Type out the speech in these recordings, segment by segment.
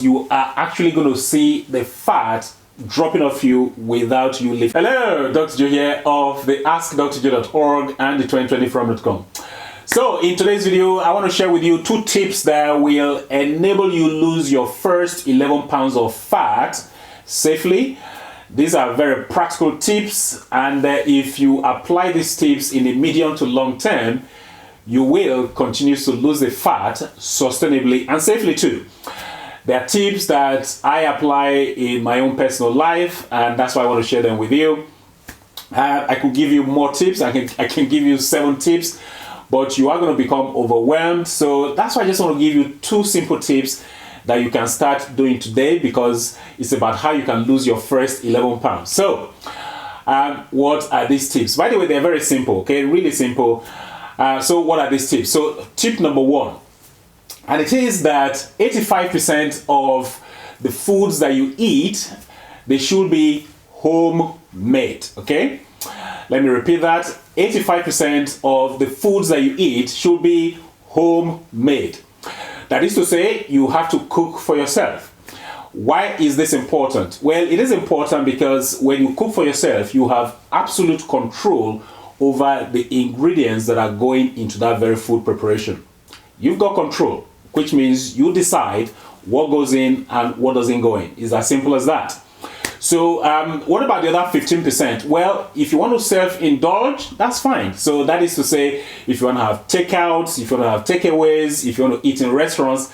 you are actually going to see the fat dropping off you without you lifting. Hello, Dr. Joe here of the AskDrJoe.org and the 2020from.com. So in today's video, I want to share with you 2 tips that will enable you lose your first 11 pounds of fat safely. These are very practical tips, and if you apply these tips in the medium to long term, you will continue to lose the fat sustainably and safely too. There are tips that I apply in my own personal life, and that's why I want to share them with you. I could give you more tips. I can give you 7 tips, but you are going to become overwhelmed. So that's why I just want to give you 2 simple tips that you can start doing today, because it's about how you can lose your first 11 pounds. So what are these tips? By the way, they're very simple, okay? Really simple. So what are these tips? So tip number 1. And it is that 85% of the foods that you eat, they should be homemade, okay? Let me repeat that. 85% of the foods that you eat should be homemade. That is to say, you have to cook for yourself. Why is this important? Well, it is important because when you cook for yourself, you have absolute control over the ingredients that are going into that very food preparation. You've got control, which means you decide what goes in and what doesn't go in. It's as simple as that. So what about the other 15%? Well, if you want to self-indulge, that's fine. So that is to say, if you want to have takeouts, if you want to have takeaways, if you want to eat in restaurants,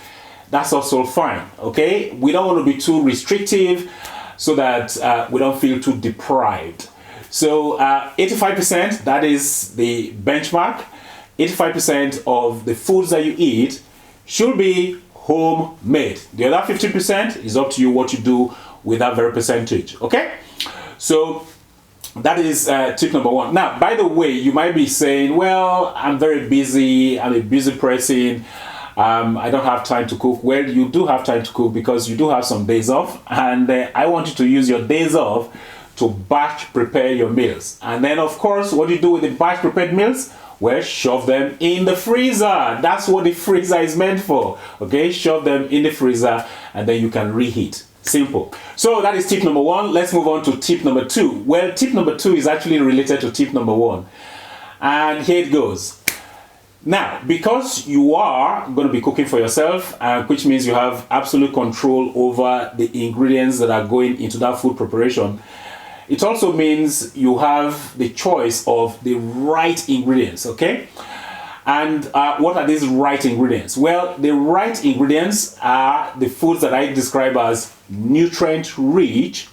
that's also fine, okay? We don't want to be too restrictive so that we don't feel too deprived. So 85%, that is the benchmark. 85% of the foods that you eat should be homemade. The other 50% is up to you what you do with that very percentage, okay? So that is tip number 1. Now, by the way, you might be saying, well, I'm very busy, I'm a busy person, I don't have time to cook. Well, you do have time to cook because you do have some days off, and I want you to use your days off to batch prepare your meals. And then, of course, what do you do with the batch prepared meals? Well, shove them in the freezer. That's what the freezer is meant for, okay? Shove them in the freezer and then you can reheat. Simple. So that is tip number 1. Let's move on to tip number 2. Well, tip number 2 is actually related to tip number 1. And here it goes. Now, because you are going to be cooking for yourself, which means you have absolute control over the ingredients that are going into that food preparation, it also means you have the choice of the right ingredients, okay? And what are these right ingredients? Well, the right ingredients are the foods that I describe as nutrient-rich,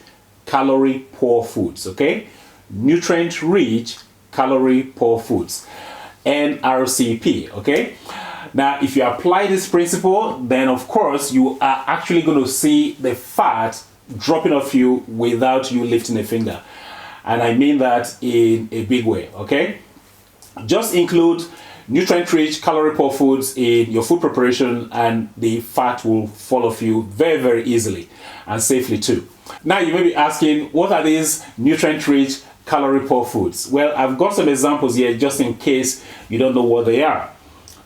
calorie-poor foods, okay? Nutrient-rich, calorie-poor foods. NRCP, okay? Now, if you apply this principle, then of course you are actually going to see the fat dropping off you without you lifting a finger. And I mean that in a big way, okay? Just include nutrient-rich, calorie-poor foods in your food preparation and the fat will fall off you very, very easily and safely too. Now, you may be asking, what are these nutrient-rich, calorie-poor foods? Well, I've got some examples here just in case you don't know what they are.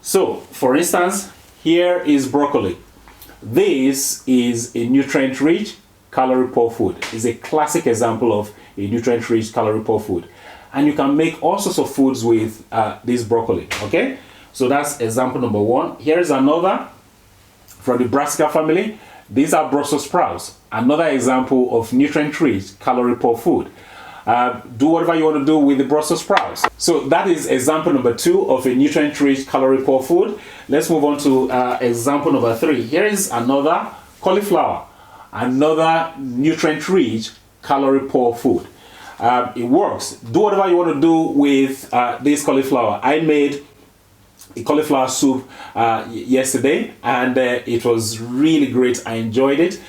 So, for instance, here is broccoli. This is a nutrient-rich, calorie-poor food. It's a classic example of a nutrient-rich, calorie-poor food. And you can make all sorts of foods with this broccoli, okay? So that's example number 1. Here's another from the brassica family. These are Brussels sprouts. Another example of nutrient-rich, calorie-poor food. Do whatever you want to do with the Brussels sprouts. So that is example number 2 of a nutrient-rich, calorie-poor food. Let's move on to example number 3. Here is another cauliflower. Another nutrient-rich, calorie-poor food. It works. Do whatever you want to do with this cauliflower. I made a cauliflower soup yesterday, and it was really great. I enjoyed it.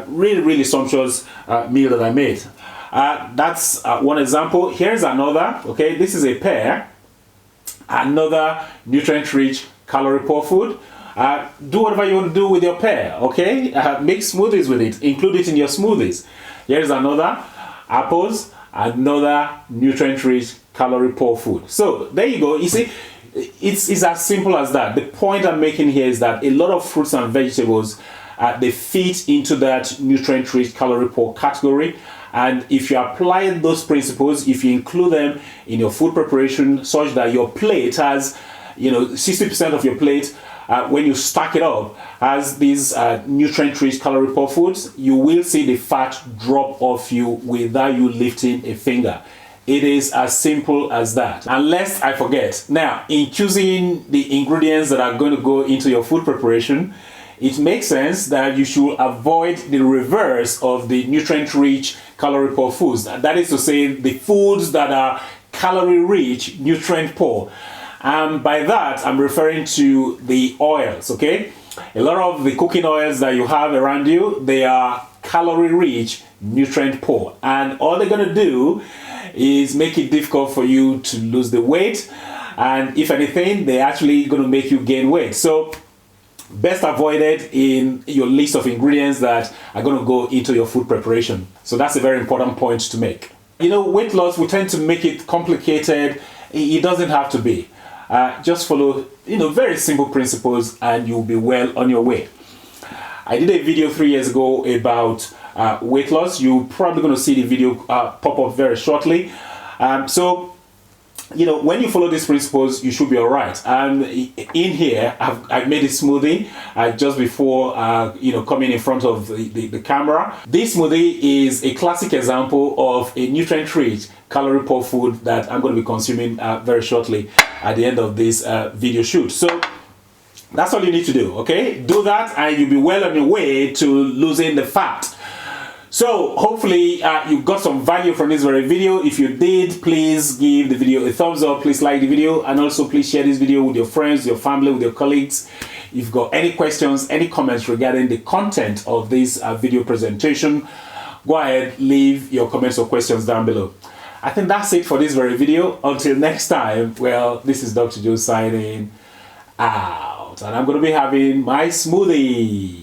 Really sumptuous meal that I made. That's one example. Here's another. Okay, this is a pear. Another nutrient-rich, calorie-poor food. Do whatever you want to do with your pear. Okay, make smoothies with it. Include it in your smoothies. Here's another. Apples. Another nutrient-rich, calorie-poor food. So there you go. You see, it's as simple as that. The point I'm making here is that a lot of fruits and vegetables they fit into that nutrient-rich, calorie-poor category. And if you apply those principles, if you include them in your food preparation such that your plate has, 60% of your plate, when you stack it up, has these nutrient-rich, calorie-poor foods, you will see the fat drop off you without you lifting a finger. It is as simple as that. Unless I forget. Now, in choosing the ingredients that are going to go into your food preparation, it makes sense that you should avoid the reverse of the nutrient-rich, calorie-poor foods. That is to say, the foods that are calorie-rich, nutrient-poor. By that, I'm referring to the oils, okay? A lot of the cooking oils that you have around you, they are calorie-rich, nutrient-poor. And all they're going to do is make it difficult for you to lose the weight. And if anything, they're actually going to make you gain weight. So, best avoided in your list of ingredients that are going to go into your food preparation. So that's a very important point to make. Weight loss, we tend to make it complicated. It doesn't have to be. Just follow, very simple principles and you'll be well on your way. I did a video 3 years ago about weight loss. You're probably going to see the video pop up very shortly. When you follow these principles, you should be all right. And in here, I've made a smoothie just before, coming in front of the camera. This smoothie is a classic example of a nutrient-rich, calorie-poor food that I'm going to be consuming very shortly at the end of this video shoot. So that's all you need to do, okay? Do that and you'll be well on your way to losing the fat. So hopefully you got some value from this very video. If you did, please give the video a thumbs up. Please like the video, and also please share this video with your friends, your family, with your colleagues. If you've got any questions, any comments regarding the content of this video presentation, go ahead, leave your comments or questions down below. I think that's it for this very video. Until next time, well, this is Dr. Joe signing out, and I'm going to be having my smoothie.